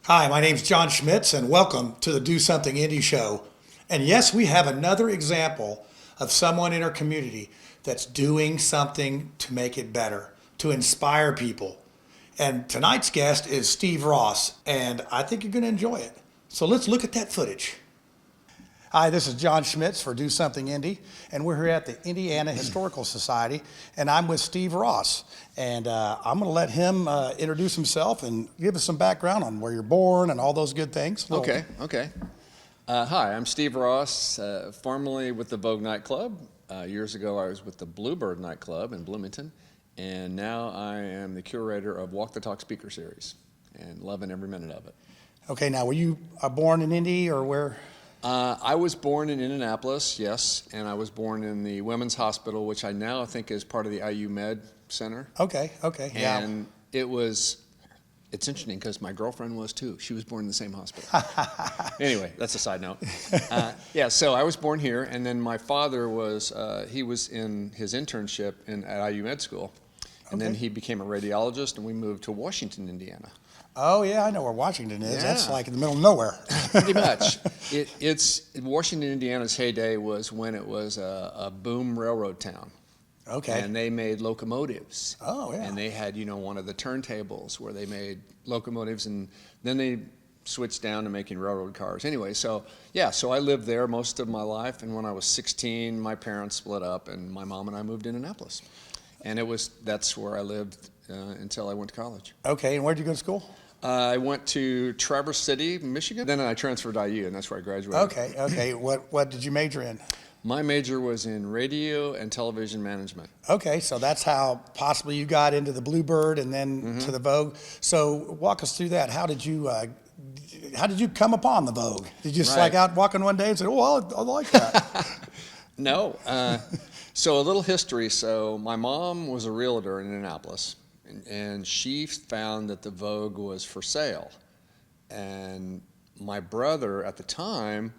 Hi, my name's John Schmitz, and welcome to the Do Something Indie Show. And yes, we have another example of someone in our community that's doing something to make it better, to inspire people. And tonight's guest is Steve Ross, and I think you're going to enjoy it. So let's look at that footage. Hi, this is John Schmitz for Do Something Indie, and we're here at the Indiana Historical Society, and I'm with Steve Ross. And I'm going to let him introduce himself and give us some background on where you're born and all those good things. Okay. Hi, I'm Steve Ross, formerly with the Vogue nightclub. Years ago, I was with the Bluebird nightclub in Bloomington, and now I am the curator of Walk the Talk speaker series, and loving every minute of it. Okay, now were you born in Indy or where? I was born in Indianapolis, yes, and I was born in the Women's Hospital, which I now think is part of the IU Med Center. Okay, yeah. And it's interesting because my girlfriend was too. She was born in the same hospital. Anyway, that's a side note. So I was born here, and then my father he was in his internship at IU Med School, and then he became a radiologist, and we moved to Washington, Indiana. Oh yeah, I know where Washington is. Yeah. That's like in the middle of nowhere. Pretty much. It's Washington, Indiana's heyday was when it was a boom railroad town. Okay. And they made locomotives. Oh yeah. And they had, one of the turntables where they made locomotives, and then they switched down to making railroad cars. Anyway, so I lived there most of my life, and when I was 16, my parents split up, and my mom and I moved to Indianapolis. And that's where I lived until I went to college. Okay, and where did you go to school? I went to Traverse City, Michigan. Then I transferred to IU, and that's where I graduated. Okay. What did you major in? My major was in radio and television management. Okay, so that's how possibly you got into the Bluebird and then to the Vogue. So walk us through that. How did you come upon the Vogue? Did you just out walking one day and say, "Oh, I like that"? No. So a little history. So my mom was a realtor in Indianapolis, and she found that the Vogue was for sale. And my brother at the time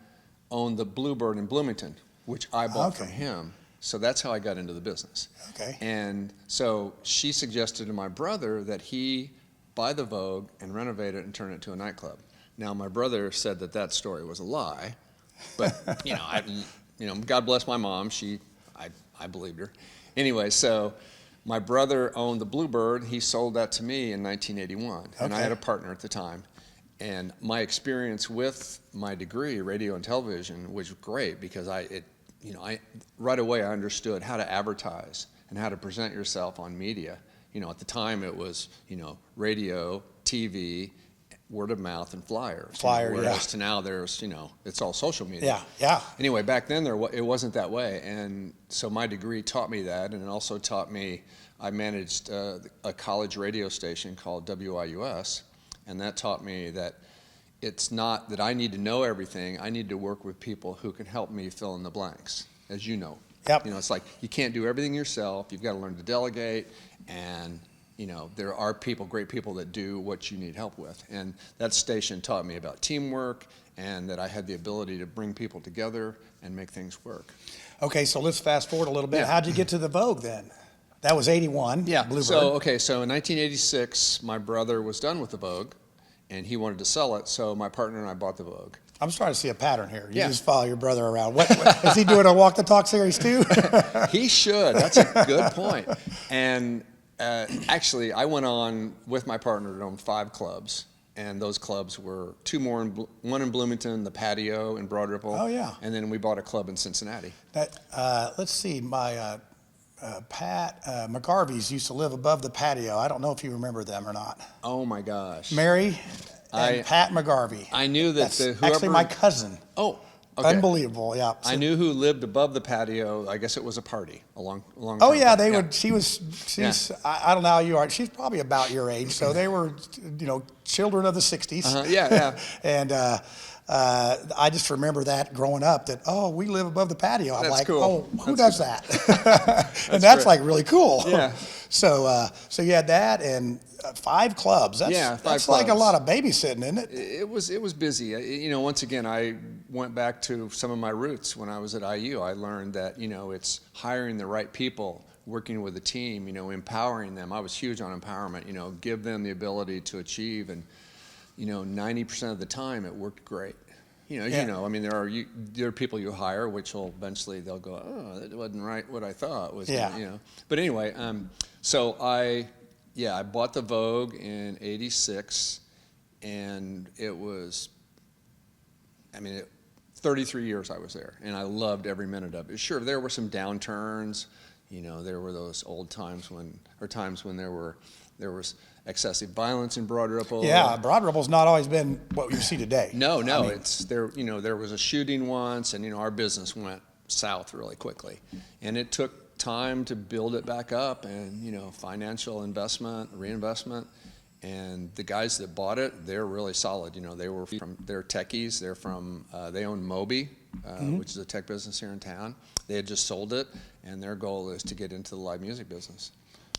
owned the Bluebird in Bloomington, which I bought from him. So that's how I got into the business. Okay. And so she suggested to my brother that he buy the Vogue and renovate it and turn it to a nightclub. Now my brother said that story was a lie, but God bless my mom. I believed her. Anyway, so my brother owned the Bluebird. He sold that to me in 1981, and I had a partner at the time. And my experience with my degree, radio and television, was great because I right away I understood how to advertise and how to present yourself on media. At the time it was, radio, TV, word of mouth, and flyers. Whereas to now there's, it's all social media. Yeah. Anyway, back then it wasn't that way, and so my degree taught me that, and it also taught me. I managed a college radio station called WIUS. And that taught me that it's not that I need to know everything. I need to work with people who can help me fill in the blanks, as you know. Yep. It's like you can't do everything yourself. You've got to learn to delegate. And, there are great people that do what you need help with. And that station taught me about teamwork and that I had the ability to bring people together and make things work. Okay, so let's fast forward a little bit. Yeah. How'd you get to the Vogue then? That was 81. Yeah. Bluebird. So in 1986, my brother was done with the Vogue, and he wanted to sell it. So my partner and I bought the Vogue. I'm starting to see a pattern here. You Yeah. just follow your brother around. What is he doing a Walk the Talk series too? He should. That's a good point. And actually, I went on with my partner to own 5 clubs. And those clubs were 2 more, one in Bloomington, the Patio in Broad Ripple. Oh, yeah. And then we bought a club in Cincinnati. Let's see. My Pat McGarvey's used to live above the Patio. I don't know if you remember them or not. Oh my gosh. Mary and Pat McGarvey. I knew that That's actually my cousin. Oh, okay. Unbelievable, yeah. I knew who lived above the patio. I guess it was a party a long Oh time yeah, ago. She's I don't know how you are. She's probably about your age. So they were, children of the '60s. Yeah. And I just remember that growing up. That we live above the patio. I'm That's like, cool. Who does that? And that's great. like really cool. Yeah. So you had that and 5 clubs. That's 5 that's clubs. like a lot of babysitting, isn't it? It was busy. Once again, went back to some of my roots when I was at IU. I learned that, it's hiring the right people, working with a team, empowering them. I was huge on empowerment, give them the ability to achieve. And, 90% of the time it worked great. I mean, there are people you hire, which will eventually they'll go, oh, that wasn't right what I thought was. Yeah. But anyway, so I bought the Vogue in '86, and it was, 33 years I was there, and I loved every minute of it. Sure, there were some downturns. There were those old times when there was excessive violence in Broad Ripple. Yeah, Broad Ripple's not always been what you see today. No, it's there. There was a shooting once, and our business went south really quickly, and it took time to build it back up, and financial investment, reinvestment, and the guys that bought it, they're really solid. They're techies. They're from they own Moby, which is a tech business here in town. They had just sold it, and their goal is to get into the live music business.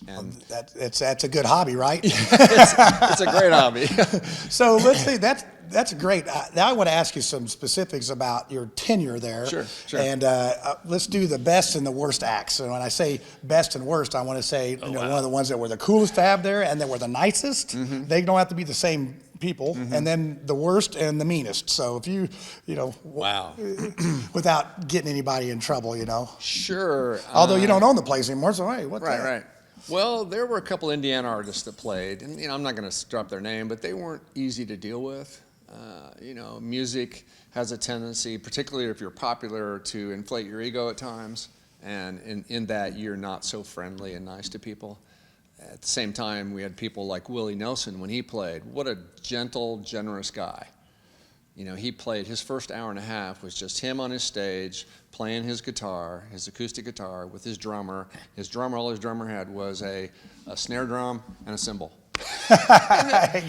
And that's a good hobby, right? it's a great hobby. So let's see, that's great. Now I want to ask you some specifics about your tenure there. Sure. And let's do the best and the worst acts. And when I say best and worst, I want to say one of the ones that were the coolest to have there and that were the nicest. Mm-hmm. They don't have to be the same people. Mm-hmm. And then the worst and the meanest. So if wow, without getting anybody in trouble, Sure. Although you don't own the place anymore, so hey, what's that? Right. Well, there were a couple Indiana artists that played, and I'm not going to drop their name, but they weren't easy to deal with. Music has a tendency, particularly if you're popular, to inflate your ego at times, and in that you're not so friendly and nice to people. At the same time, we had people like Willie Nelson when he played. What a gentle, generous guy. He played, his first hour and a half was just him on his stage playing his guitar, his acoustic guitar, with his drummer. All his drummer had was a snare drum and a cymbal.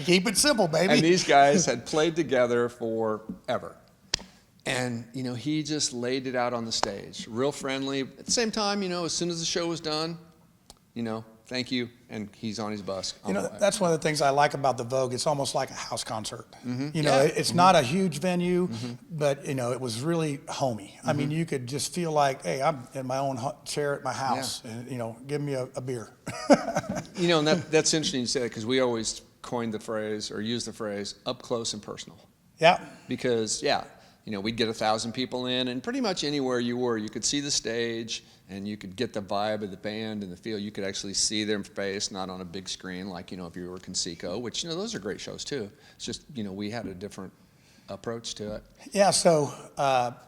Keep it simple, baby. And these guys had played together forever. And, he just laid it out on the stage, real friendly. At the same time, as soon as the show was done, thank you, and he's on his bus. That's one of the things I like about the Vogue. It's almost like a house concert. Mm-hmm. It's mm-hmm. not a huge venue, mm-hmm. but it was really homey. Mm-hmm. I mean, you could just feel like, hey, I'm in my own chair at my house, and give me a beer. And that's interesting you say that, because we always coined the phrase or used the phrase up close and personal. Yeah. Because we'd get 1,000 people in, and pretty much anywhere you were, you could see the stage, and you could get the vibe of the band and the feel. You could actually see their face, not on a big screen like, if you were Conseco, which, those are great shows too. It's just, we had a different approach to it. Yeah, so,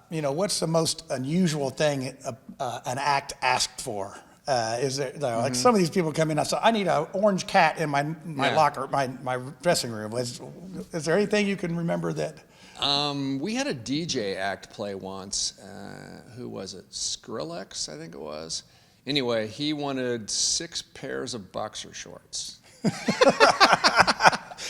what's the most unusual thing an act asked for? Is there, like some of these people come in and say, I need an orange cat in my locker, my dressing room. Is there anything you can remember that? We had a DJ act play once. Who was it? Skrillex, I think it was. Anyway, he wanted 6 pairs of boxer shorts.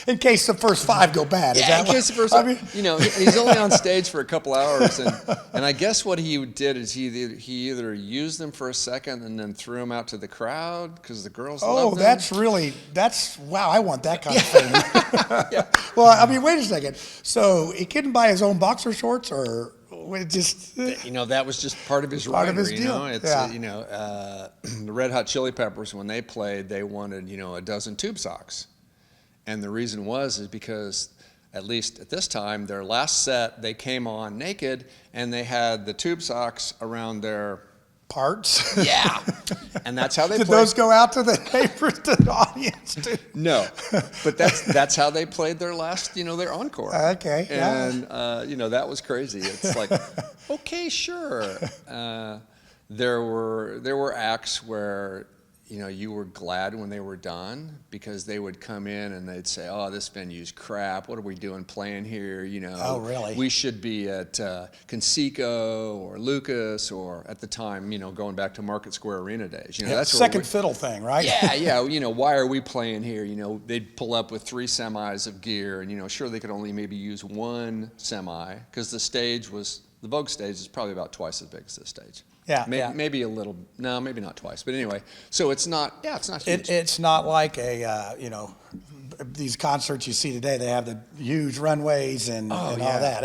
In case the first 5 go bad. Yeah, in case the first 5. He's only on stage for a couple hours, and I guess what he did is he either used them for a second and then threw them out to the crowd because the girls loved them. Wow, I want that kind of thing. Yeah. Well, wait a second. So he couldn't buy his own boxer shorts, or just that was just part of his part of his deal. It's the Red Hot Chili Peppers, when they played, they wanted a dozen tube socks. And the reason is because, at least at this time, their last set, they came on naked, and they had the tube socks around their parts. Yeah. And that's how they Did played. those go out to the neighbors, to the audience, too? No. But that's how they played their last, their encore. Okay. And, that was crazy. It's like, okay, sure. There were acts where, you were glad when they were done, because they would come in and they'd say, oh, this venue's crap. What are we doing playing here? Oh, really? We should be at Conseco or Lucas, or at the time, going back to Market Square Arena days. That's second fiddle thing, right? Yeah. Why are we playing here? They'd pull up with 3 semis of gear, and, sure, they could only maybe use 1 semi, because the Vogue stage is probably about twice as big as this stage. Yeah, maybe a little. No, maybe not twice. But anyway, so it's not. Yeah, it's not huge. It's not like these concerts you see today. They have the huge runways and all that.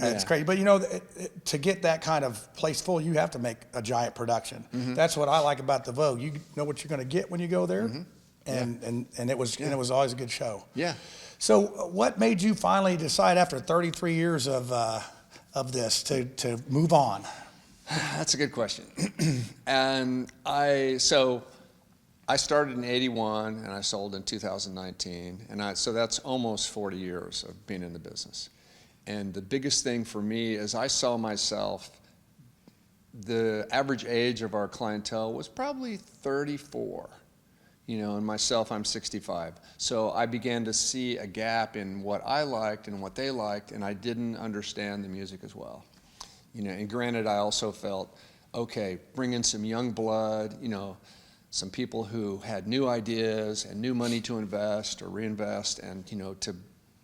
It's Yeah. crazy. But to get that kind of place full, you have to make a giant production. That's what I like about the Vogue. You know what you're going to get when you go there, and it was always a good show. Yeah. So, what made you finally decide after 33 years of this to move on? That's a good question. And I started in '81 and I sold in 2019, and so that's almost 40 years of being in the business. And the biggest thing for me is I saw myself. The average age of our clientele was probably 34. And myself, I'm 65. So I began to see a gap in what I liked and what they liked, and I didn't understand the music as well. And granted, I also felt, okay, bring in some young blood, some people who had new ideas and new money to invest or reinvest, and, to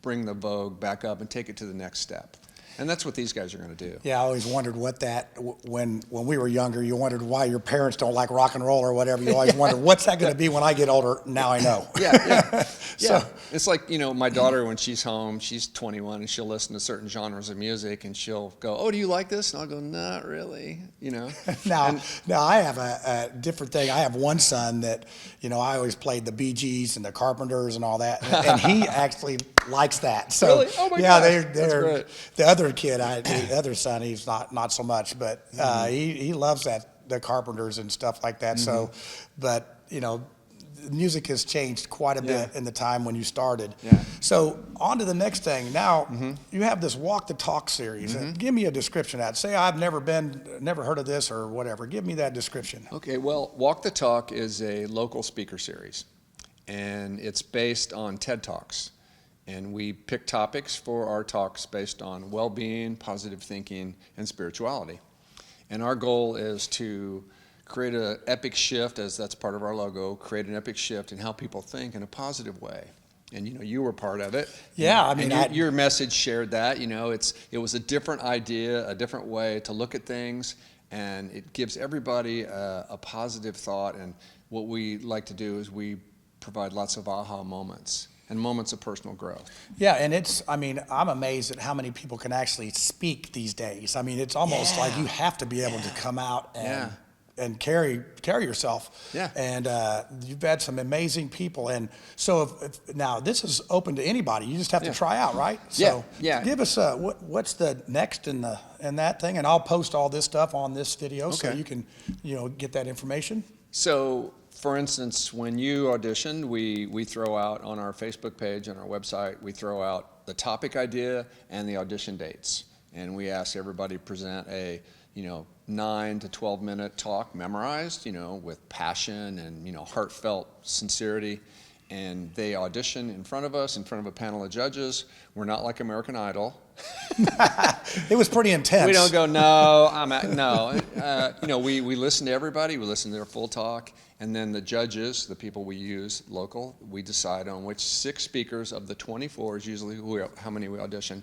bring the Vogue back up and take it to the next step. And that's what these guys are going to do. Yeah, I always wondered when we were younger, you wondered why your parents don't like rock and roll or whatever. You always wondered, what's that going to be when I get older? Now I know. Yeah. So, it's like, my daughter, when she's home, she's 21, and she'll listen to certain genres of music, and she'll go, oh, do you like this? And I'll go, not really, Now I have a different thing. I have one son that, I always played the Bee Gees and the Carpenters and all that, and he actually likes that. So, really? Oh my yeah, gosh. they're That's great. the other kid, the other son, he's not so much, but he loves the Carpenters and stuff like that. So, but music has changed quite a bit in the time when you started. Yeah. So on to the next thing. Now you have this Walk the Talk series. Give me a description of that. Say I've never heard of this or whatever. Give me that description. Okay, well, Walk the Talk is a local speaker series, and it's based on TED Talks. And we pick topics for our talks based on well-being, positive thinking, and spirituality. And our goal is to create an epic shift, as that's part of our logo, create an epic shift in how people think in a positive way. And you were part of it. Yeah, your message shared that. It was a different idea, a different way to look at things, and it gives everybody a positive thought. And what we like to do is we provide lots of aha moments and moments of personal growth. Yeah, and I'm amazed at how many people can actually speak these days. It's almost like you have to be able to come out and carry yourself. Yeah. And you've had some amazing people. And so if now this is open to anybody. You just have to try out, right? So give us what's the next in that thing, and I'll post all this stuff on this video so you can get that information. So, for instance, when you audition, we throw out on our Facebook page and our website, we throw out the topic idea and the audition dates. And we ask everybody to present a 9 to 12 minute talk memorized, with passion and, heartfelt sincerity. And they audition in front of us, in front of a panel of judges. We're not like American Idol. It was pretty intense. We don't go, no, no. We listen to everybody. We listen to their full talk. And then the judges, the people we use local, we decide on which 6 speakers of the 24 is usually how many we audition.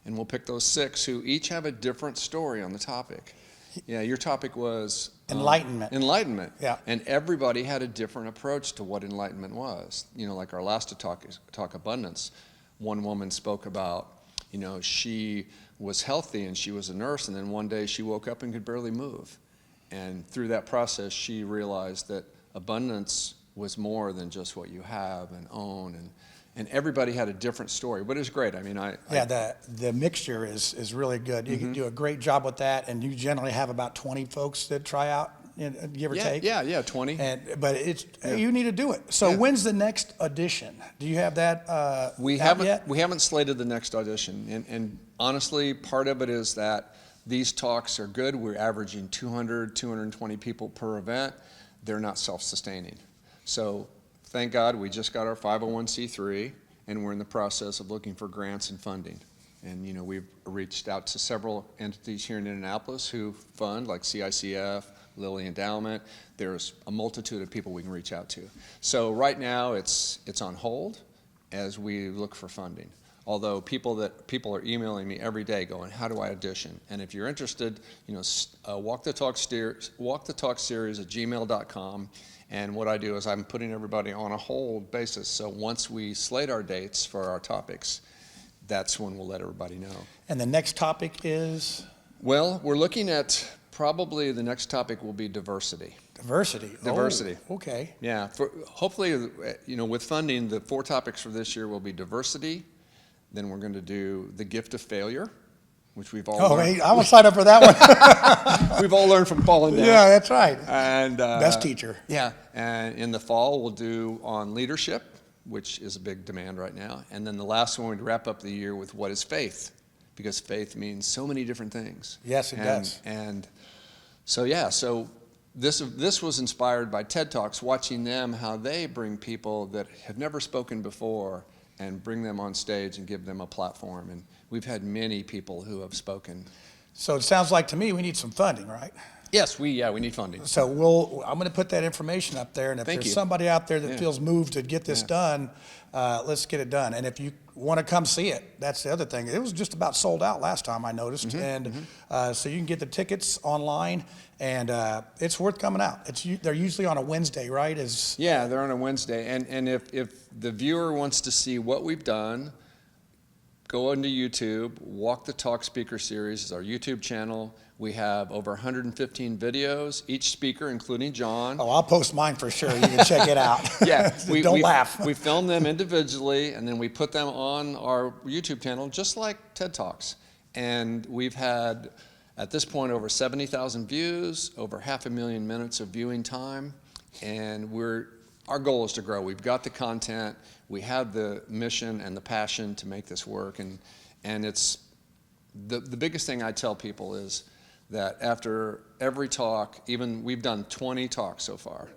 And we'll pick those 6 who each have a different story on the topic. Yeah, your topic was enlightenment. Enlightenment. Yeah. And everybody had a different approach to what enlightenment was. Like our last talk abundance. One woman spoke about, she was healthy and she was a nurse, and then one day she woke up and could barely move. And through that process, she realized that abundance was more than just what you have and own, and everybody had a different story, but it was great. The mixture is really good. You can do a great job with that, and you generally have about 20 folks that try out, give or take. Yeah, 20. But you need to do it. So when's the next audition? Do you have that we out yet? We haven't slated the next audition, and honestly, part of it is that these talks are good. We're averaging 200, 220 people per event. They're not self-sustaining. So thank God we just got our 501c3, and we're in the process of looking for grants and funding. And we've reached out to several entities here in Indianapolis who fund, like CICF, Lilly Endowment. There's a multitude of people we can reach out to. So right now it's on hold as we look for funding. Although people are emailing me every day going, how do I audition? And if you're interested, Walk the Talk series at gmail.com. And what I do is I'm putting everybody on a hold basis. So once we slate our dates for our topics, that's when we'll let everybody know. And the next topic is? Well, we're looking at probably the next topic will be diversity. Diversity. Diversity. Oh, okay. Yeah. Hopefully, with funding, the 4 topics for this year will be diversity. Then we're going to do the gift of failure, which we've all learned. Hey, I will sign up for that one. We've all learned from falling down. Yeah, that's right. And best teacher. Yeah. And in the fall, we'll do on leadership, which is a big demand right now. And then the last one, we'd wrap up the year with what is faith, because faith means so many different things. Yes, it does. And so, so this was inspired by TED Talks, watching them, how they bring people that have never spoken before and bring them on stage and give them a platform. And we've had many people who have spoken. So it sounds like to me we need some funding, right? Yes, we need funding. So I'm going to put that information up there, and if there's somebody out there that feels moved to get this done, let's get it done. And if you want to come see it, that's the other thing. It was just about sold out last time, I noticed, and so you can get the tickets online, and it's worth coming out. They're usually on a Wednesday, right? Yeah, they're on a Wednesday, and if the viewer wants to see what we've done, go into YouTube. Walk the Talk Speaker Series is our YouTube channel. We have over 115 videos, each speaker, including John. Oh, I'll post mine for sure. You can check it out. Yeah. Don't laugh. We film them individually, and then we put them on our YouTube channel, just like TED Talks. And we've had, at this point, over 70,000 views, over 500,000 minutes of viewing time. And our goal is to grow. We've got the content. We have the mission and the passion to make this work. And it's the biggest thing I tell people is that after every talk, even we've done 20 talks so far,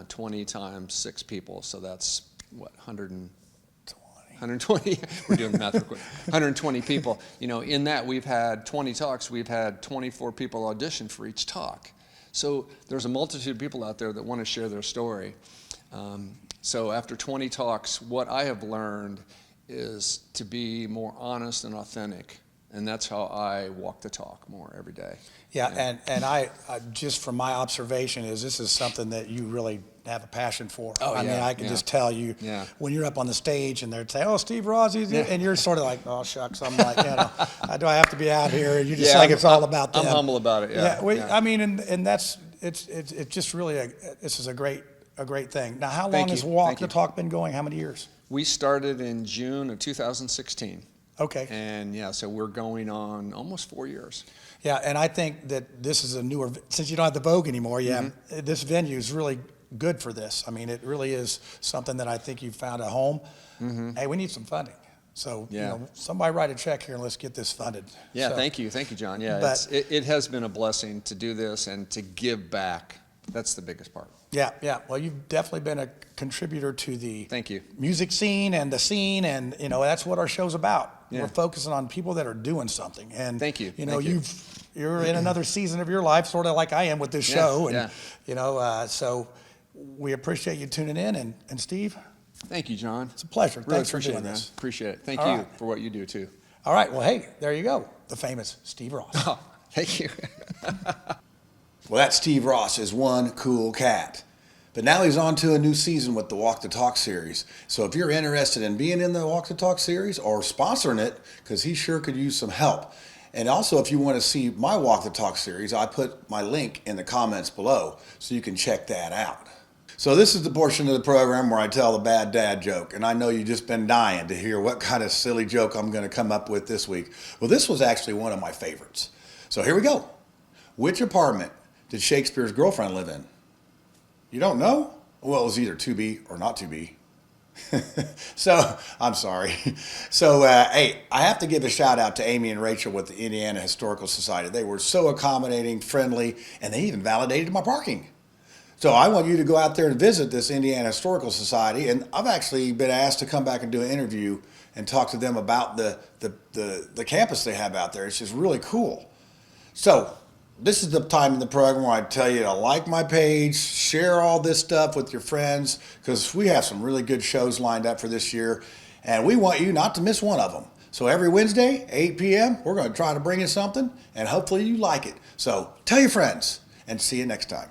20 times 6 people, so that's what, 120, we're doing the math real quick, 120 people. In that we've had 20 talks, we've had 24 people audition for each talk. So there's a multitude of people out there that want to share their story. So after 20 talks, what I have learned is to be more honest and authentic. And that's how I walk the talk more every day. Yeah, and I just from my observation this is something that you really have a passion for. I mean, I can just tell you when you're up on the stage and they're saying, "Oh, Steve Ross," and you're sort of like, "Oh, shucks." I'm like, do I have to be out here? And you just like it's all about them. I'm humble about it. I mean, and that's it's just really this is a great thing. Now, how long has Walk the Talk been going? How many years? We started in June of 2016. Okay. And so we're going on almost 4 years. Yeah, and I think that this is a newer, since you don't have the Vogue anymore, this venue is really good for this. I mean, it really is something that I think you've found a home. Hey, we need some funding. So, somebody write a check here and let's get this funded. Yeah, thank you, John. Yeah, it has been a blessing to do this and to give back. That's the biggest part. Yeah. Well, you've definitely been a contributor to the music scene, and that's what our show's about. Yeah. We're focusing on people that are doing something. And thank you. You're in another season of your life, sort of like I am with this show. And so we appreciate you tuning in. And Steve, thank you, John. It's a pleasure. Really Thanks for doing this. Appreciate it. Thank you for what you do too. All right. Well, hey, there you go. The famous Steve Ross. Oh, thank you. Well, that Steve Ross is one cool cat. But now he's on to a new season with the Walk the Talk series. So if you're interested in being in the Walk the Talk series or sponsoring it, because he sure could use some help. And also, if you want to see my Walk the Talk series, I put my link in the comments below so you can check that out. So this is the portion of the program where I tell the bad dad joke. And I know you've just been dying to hear what kind of silly joke I'm going to come up with this week. Well, this was actually one of my favorites. So here we go. Which apartment did Shakespeare's girlfriend live in? You don't know? Well, it was either to be or not to be. So, I'm sorry. So, hey, I have to give a shout out to Amy and Rachel with the Indiana Historical Society. They were so accommodating, friendly, and they even validated my parking. So I want you to go out there and visit this Indiana Historical Society, and I've actually been asked to come back and do an interview and talk to them about the campus they have out there. It's just really cool. So, this is the time in the program where I tell you to like my page, share all this stuff with your friends, because we have some really good shows lined up for this year, and we want you not to miss one of them. So every Wednesday, 8 p.m., we're going to try to bring you something, and hopefully you like it. So tell your friends, and see you next time.